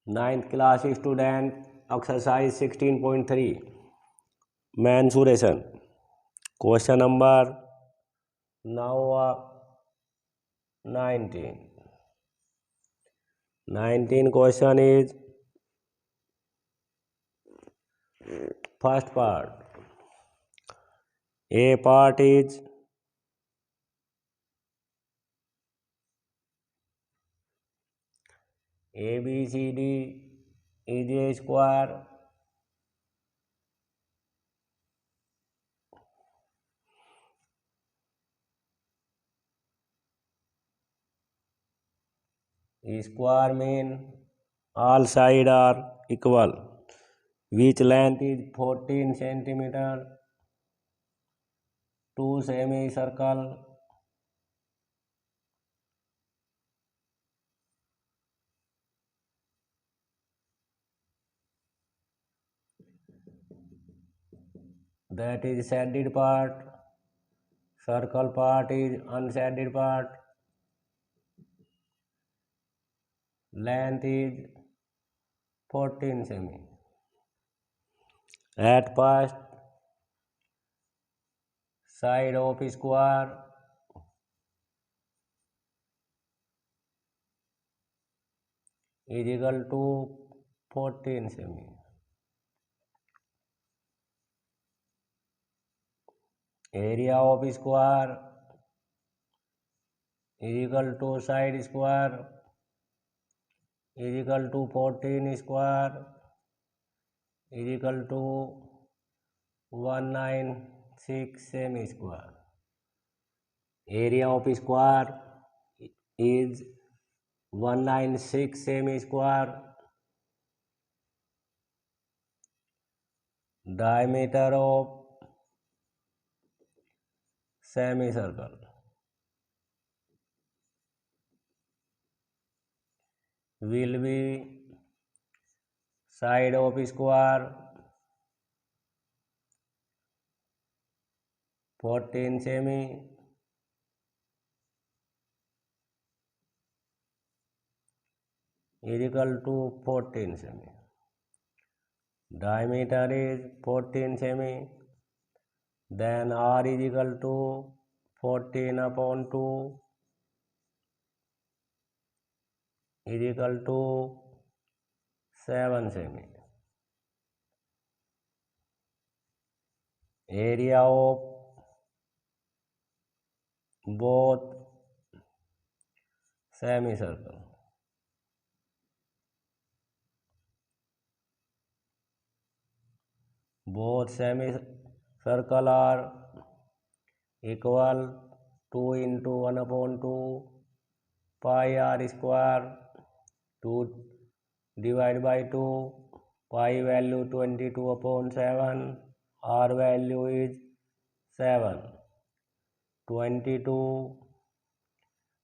Ninth class student, exercise 16.3, mensuration. Question number now 19. 19 question is first part. A part is ABCD is a square. Square mean all sides are equal, which length is 14 centimeter. Two semicircle, that is shaded part. Circle part is unshaded part. Length is 14 semi. At first side of square is equal to 14 semi. Area of square is equal to side square is equal to 14 square is equal to 196 semi square. Area of square is 196 semi square. Diameter of semicircle will be side of square 14 semi is equal to 14 semi. Diameter is 14 semi, then R is equal to 14 upon 2 is equal to 7 semi. Area of both semicircle are equal 2 into 1 upon 2 pi r square 2 divided by 2 pi value 22 upon 7 r value is 7 22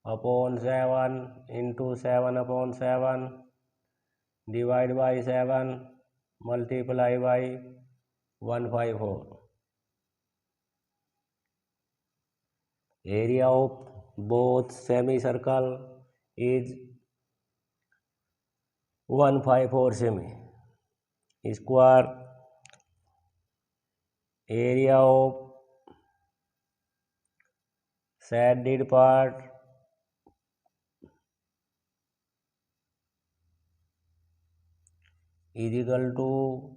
upon 7 into 7 upon 7 divided by 7 multiply by 154. Area of both semicircle is 154 semi. Square area of shaded part is equal to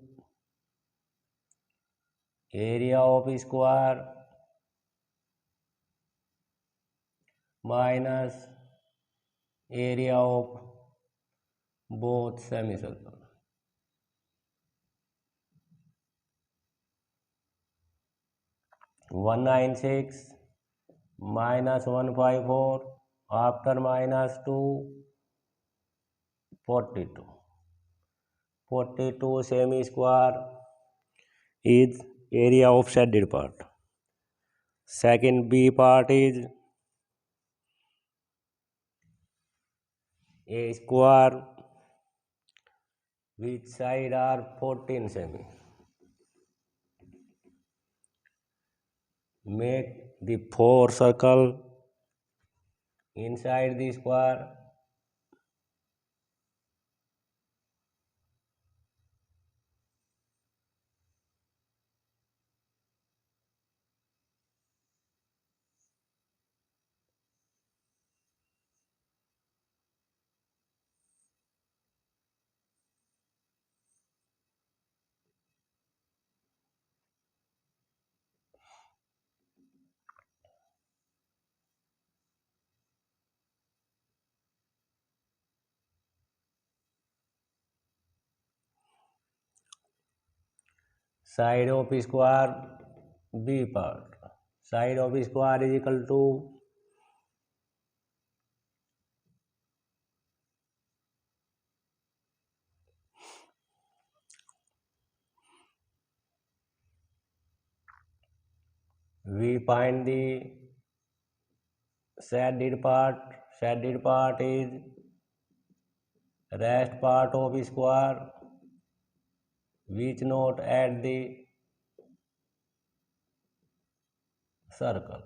area of square minus area of both semicircle. One 196 minus 154 after minus 2 42. 42 semi square is area of shaded part. Second B part is a square which side are 14 semi. Make the 4 circle inside the square. side of square B part. Side of square is equal to we find the shaded part. Shaded part is rest part of square which not at the circle.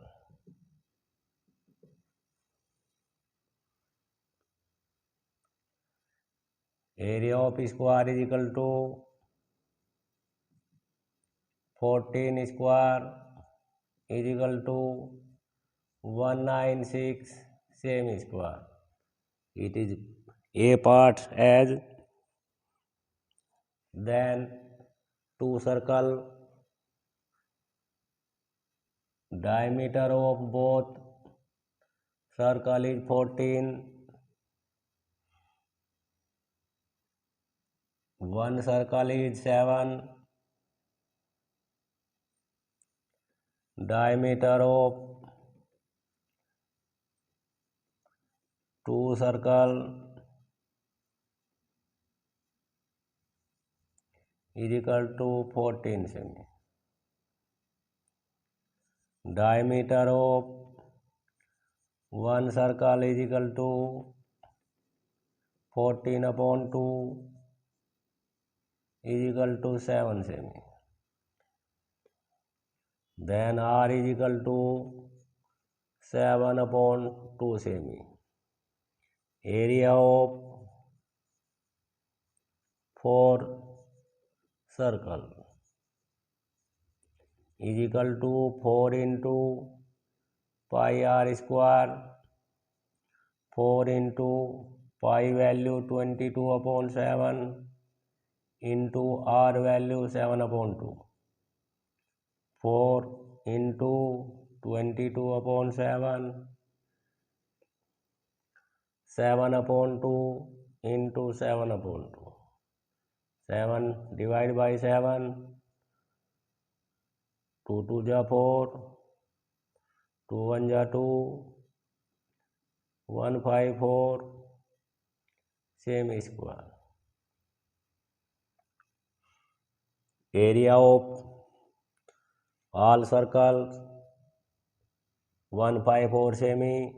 Area of square is equal to 14 square is equal to 196 same square. It is A part as then two circle diameter of both circle is 14. One circle is 7. Diameter of two circle is equal to 14 cm. Diameter of one circle is equal to 14 upon 2 is equal to 7 cm. Then R is equal to 7 upon 2 cm. Area of 4 circle is equal to 4 into pi r square. 4 into pi value 22 upon 7 into r value 7 upon 2. 4 into 22 upon 7, 7 upon 2 into 7 upon 2. 7 divided by 7, 2 2 ja 4, 2 1 ja 2, 1 5 4, same square. Area of all circles 154 semi.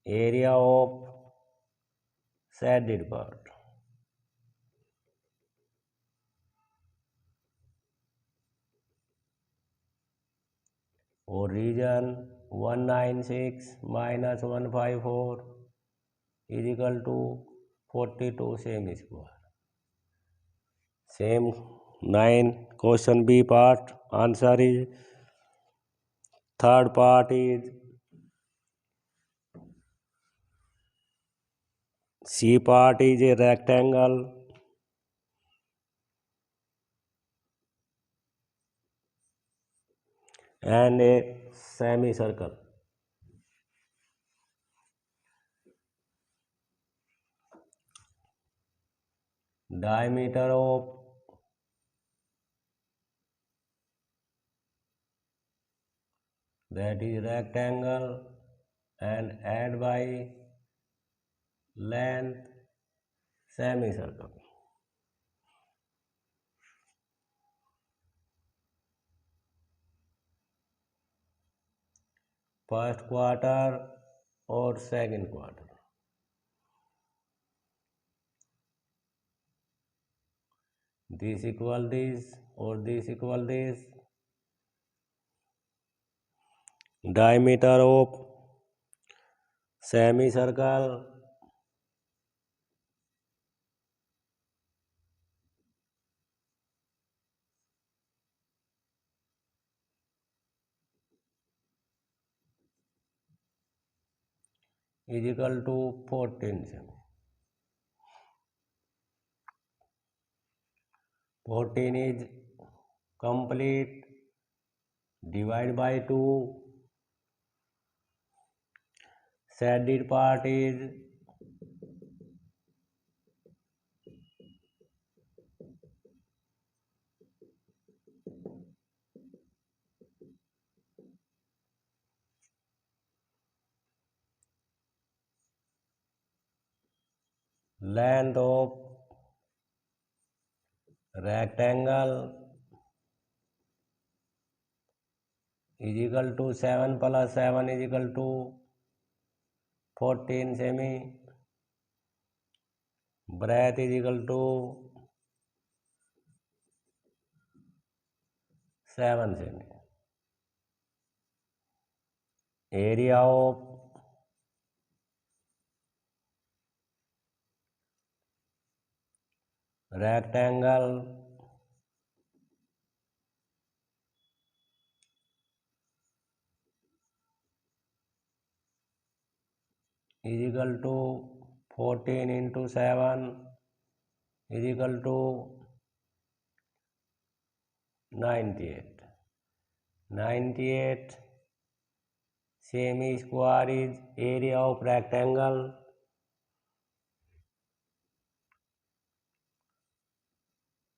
Area of shaded part or region 196 minus 154 is equal to 42 semi square. Same 9 question B part. Answer is third part is C part is a rectangle and a semicircle. Diameter of that is rectangle and add by length semicircle. First quarter or second quarter. This equal this or this equal this. Diameter of semicircle is equal to 14 cm. 14 is complete. Divide by 2. Shaded part is length of rectangle is equal to 7 plus 7 is equal to 14 semi. Breadth is equal to 7 semi. Area of rectangle is equal to 14 into 7 is equal to 98. 98 semi square is area of rectangle.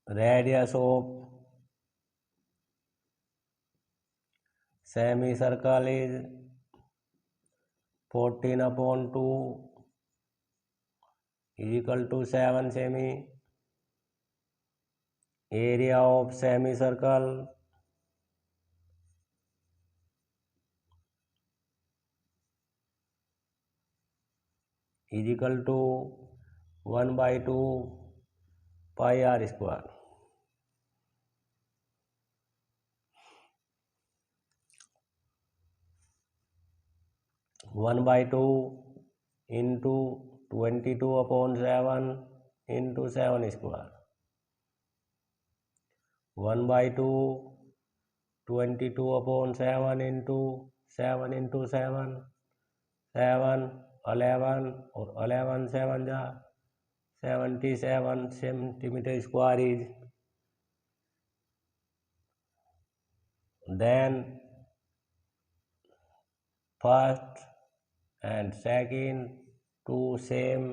Radius of semicircle is 14 upon 2 is equal to 7 semi. Area of semicircle is equal to 1 by 2 pi r square. 1 by 2 into 22 upon 7 into 7 square. 1 by 2 22 upon 7 into 7 into 7 7 11 और 11 7 जा 77 centimeter square is. Then first and second two same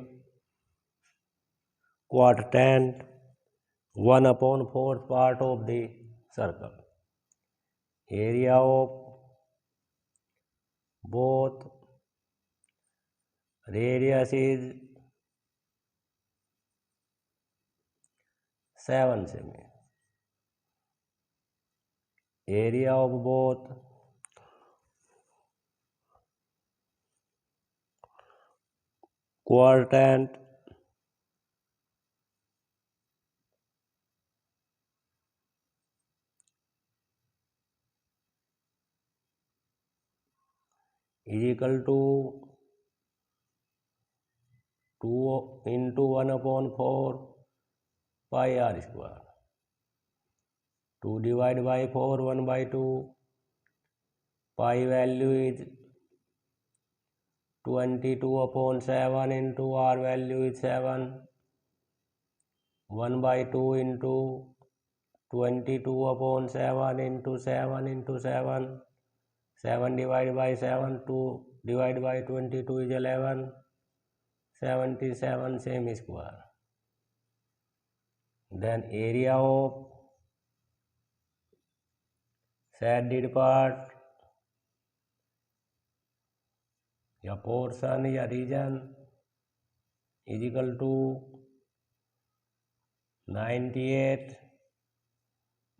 quadrant 1 upon 4th part of the circle. Area of both radius is 7 semi. Area of both quadrant is equal to 2 into 1 upon 4 pi r square. 2 divided by 4 1 by 2. Pi value is 22 upon 7 into r value is 7. 1 by 2 into 22 upon 7 into 7 into 7. 7 divided by 7, 2 divided by 22 is 11. 77 semi square. Then area of shaded part या portion या region is equal to 98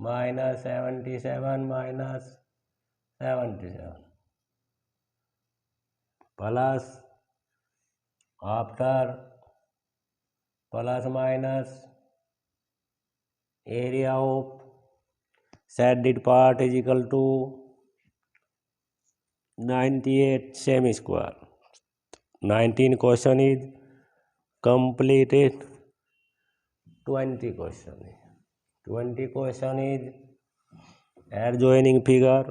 minus 77 minus 77 plus after plus minus area of shaded part is equal to 98 semi square. 19 question is completed. 20 question is 20 question is adjoining figure.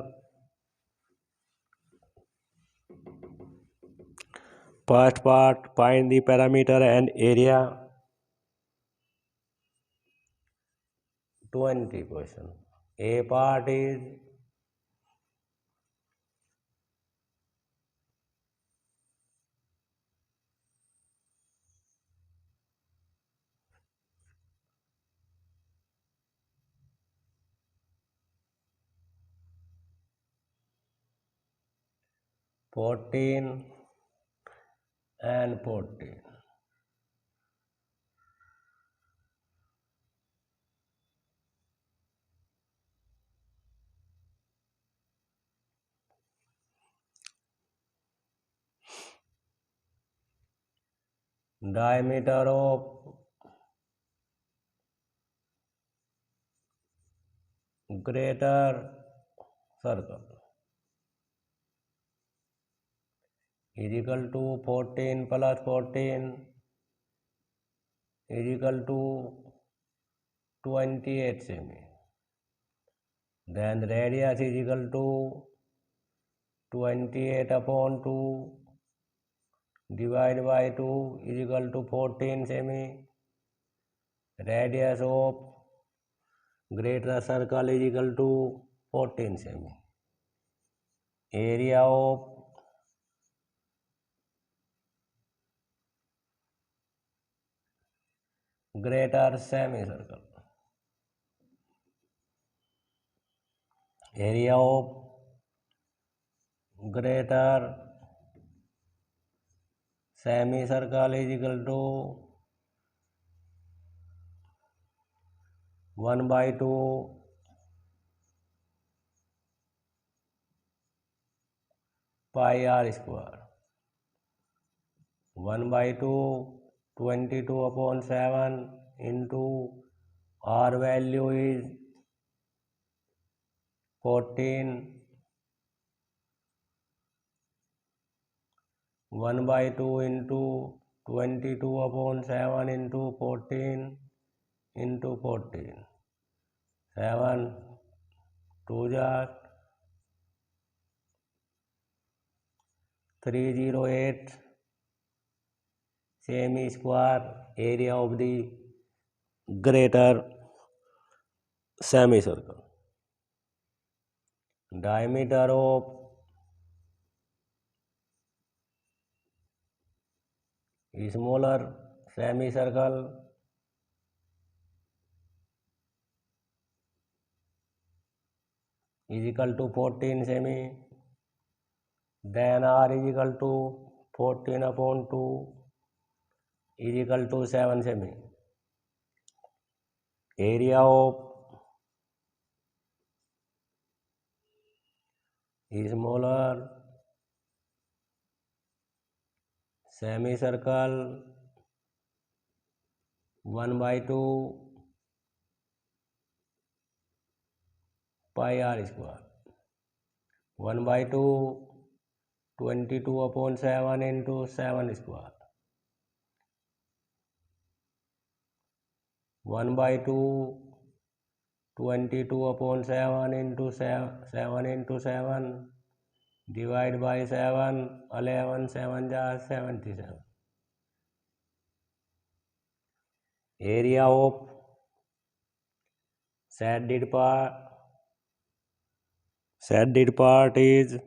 First part, find the parameter and area. 20 question. A part is 14 and 14. diameter of greater circle is equal to 14 plus 14 is equal to 28 cm. Then the radius is equal to 28 upon 2 divided by 2 is equal to 14 cm. Radius of greater circle is equal to 14 cm. Area of greater semicircle. Area of greater semicircle is equal to 1 by 2 pi r square. 1 by 2 22 upon 7 into r value is 14. 1 by 2 into 22 upon 7 into 14 into 14. 7 2 jar 308 semi square. Area of the greater semicircle. Diameter of smaller semicircle is equal to 14 semi. Then r is equal to 14 upon 2 is equal to 7 semi. Area of smaller semicircle 1 by 2 pi r square. 1 by 2 22 upon 7 into 7 square. 1 by 2 22 upon 7 into 7 into 7 divide by 7 11 7 jar 77. Area of shaded part is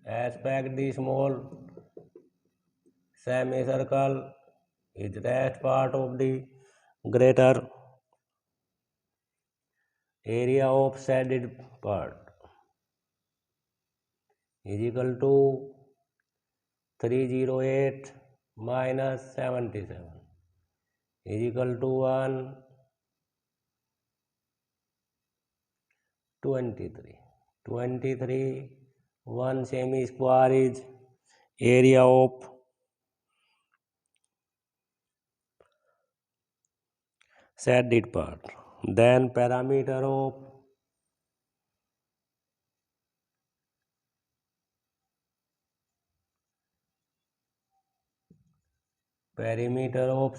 aspect the small semicircle is rest part of the greater. Area of shaded part is equal to 308 minus 77 is equal to 123. 1 semi square is area of shaded part. Then perimeter of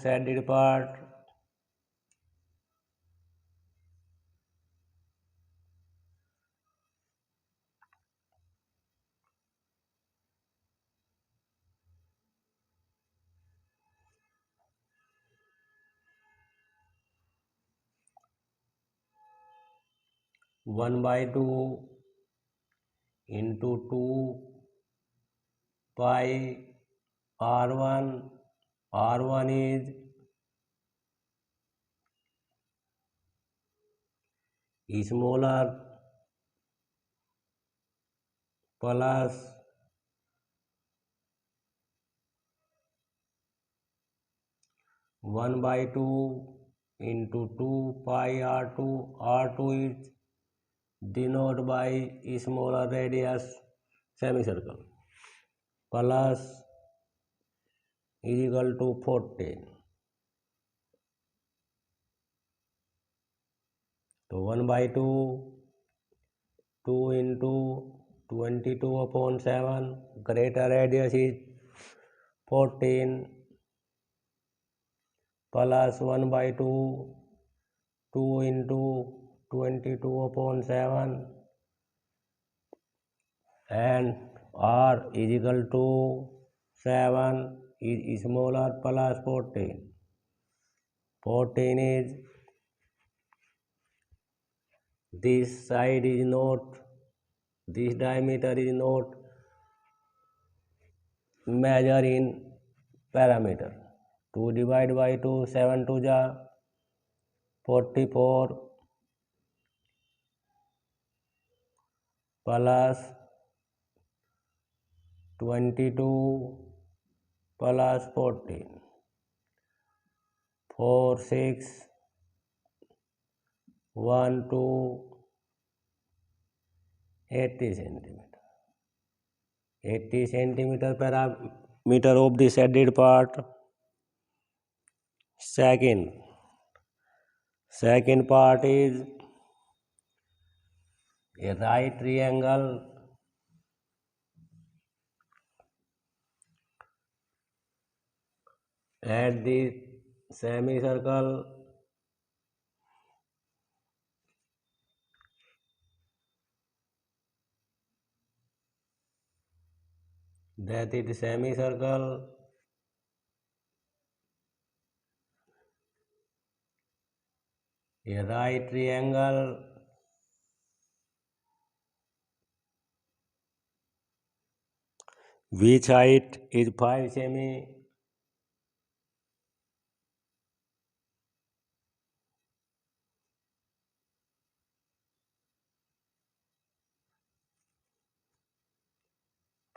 shaded part one by 2 into 2 pi r1. R1 is smaller plus 1 by 2 into 2 pi r2. R2 is denoted by smaller radius semicircle plus is equal to 14. तो 1/2 2 into 22/7 greater radius is 14 plus 1/2 2 into 22/7 and r is equal to 7 is smaller plus 14. 14 is this side is not, this diameter is not measured in parameter. 2 divided by 2, 7 2 ja 44 plus 22 plus 14 4 6 1 2 80 centimeter. 80 centimeter parameter of the shaded part. Second part is a right triangle at the semicircle that is semicircle a right triangle which height is 5 semi.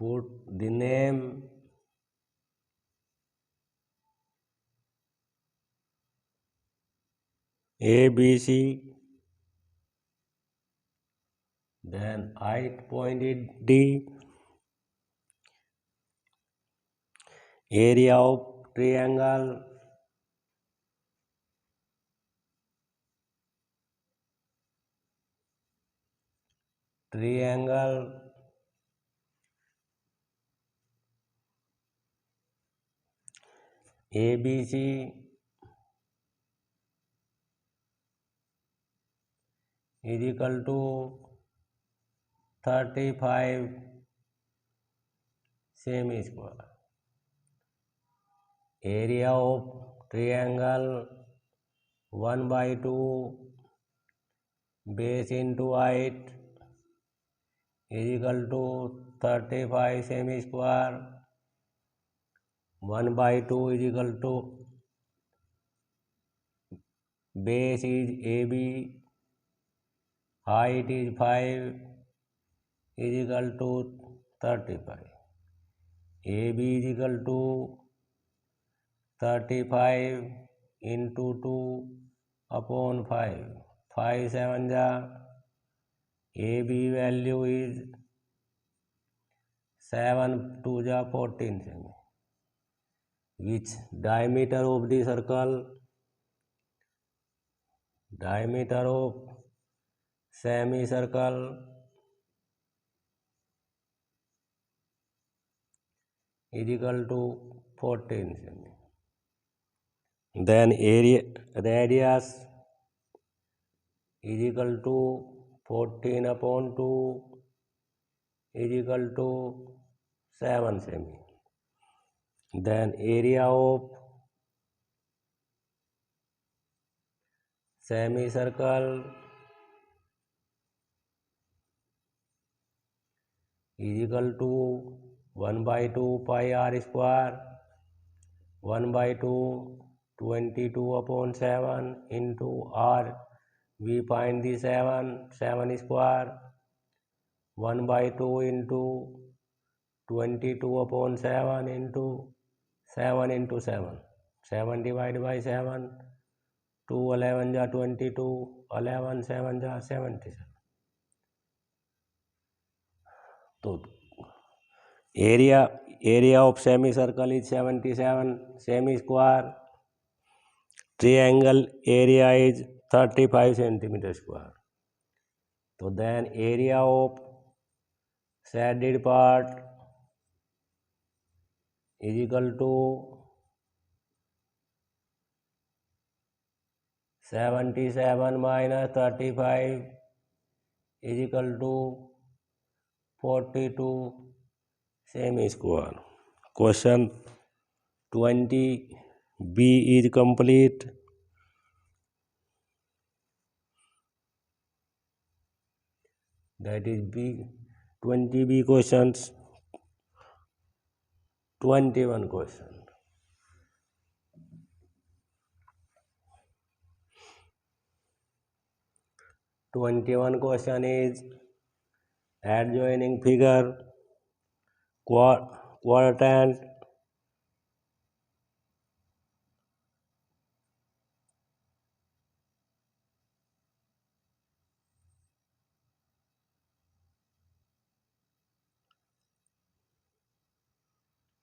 Put the name ABC, then height point is D, area of triangle ABC is equal to 35 semi square. Area of triangle 1/2 base into height is equal to 35 semi square. 1/2 is equal to base is AB, height is 5 is equal to 35. AB is equal to 35 into 2 upon 5. 5 7 ja, AB value is 7 2 ja 14 semi. Which diameter of the circle? Diameter of semicircle is equal to 14 semi. Then area radius is equal to 14 upon 2 is equal to 7 semi. Then area of semicircle is equal to 1/2 pi r square 1/2 22/7 into r. We find the 7 square 1/2 into 22/7 into 7 into 7. 7 divided by 7. 2 11 ja 22. 11 7 ja 77. तो area area of semicircle is 77 semi-square. Triangle area is 35 centimeter square. So then area of shaded part is equal to 77 minus 35 is equal to 42 semi-square. Question 20B is complete. That is B. 20B questions. 21 question. Question is adjoining figure quadrant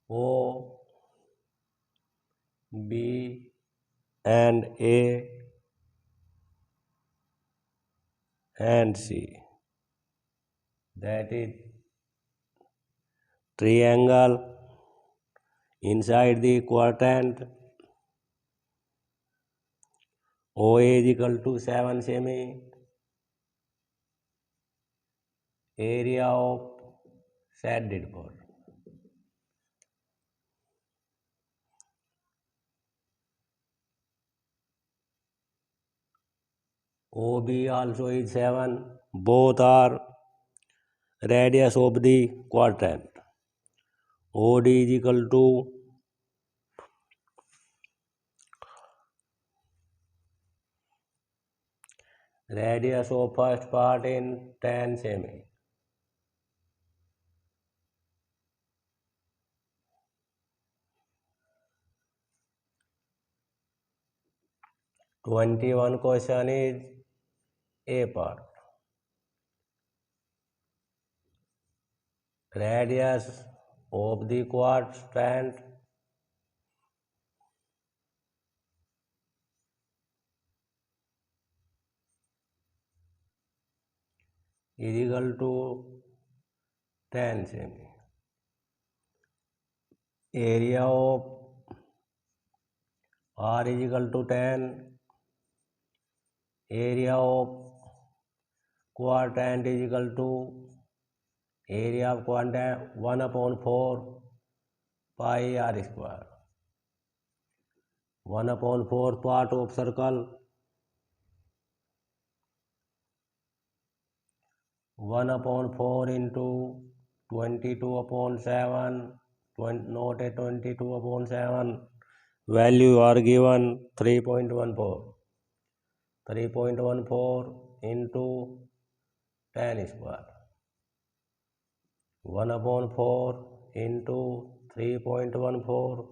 O, B and A and C. That is triangle inside the quadrant. OA is equal to 7 semi. Area of shaded part. OB also is 7. Both are radius of the quadrant. OD is equal to radius of first part in 10 semi. Question is A part. Radius of the quadrant is equal to 10 semi. Area of R is equal to 10. Area of quadrant is equal to area of quadrant 1 upon 4 pi r square. 1 upon 4 part of circle. 1 upon 4 into 22 upon 7, not a 22 upon 7. Value are given 3.14. 3.14 into 10 square. 1 upon 4 into 3.14.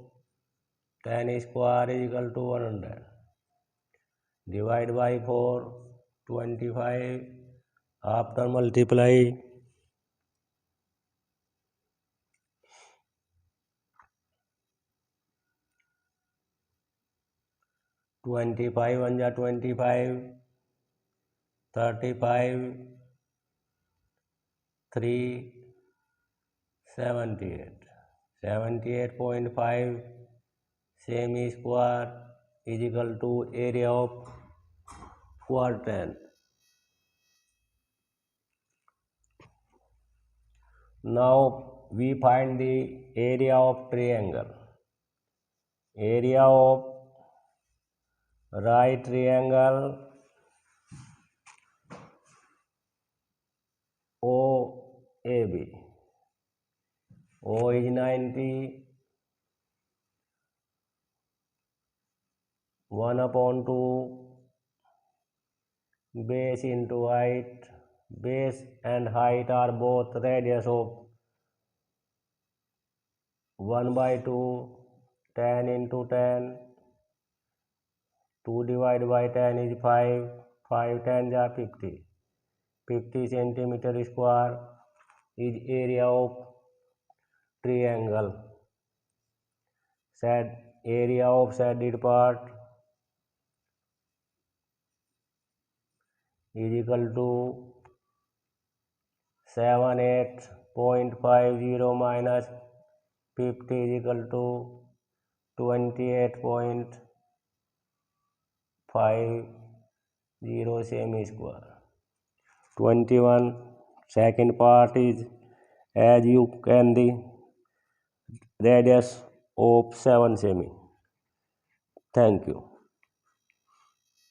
10 square is equal to 100. Divide by 4, 25. After multiply, 25 1 ja 25, 35, 3, 78. 78.5 semi square is equal to area of quadrant. Now we find the area of triangle. Area of right triangle OAB. O is 90. 1 upon 2 base into height. Base and height are both radius of 1 by 2. 10 into 10. 2 divided by 10 is 5. 5 10 are 50. 50 centimeter square is area of triangle. Area of shaded part is equal to 78.50 minus 50 is equal to 28.50 semi square. 21 second part is, as you can the radius of 7 semi. Thank you.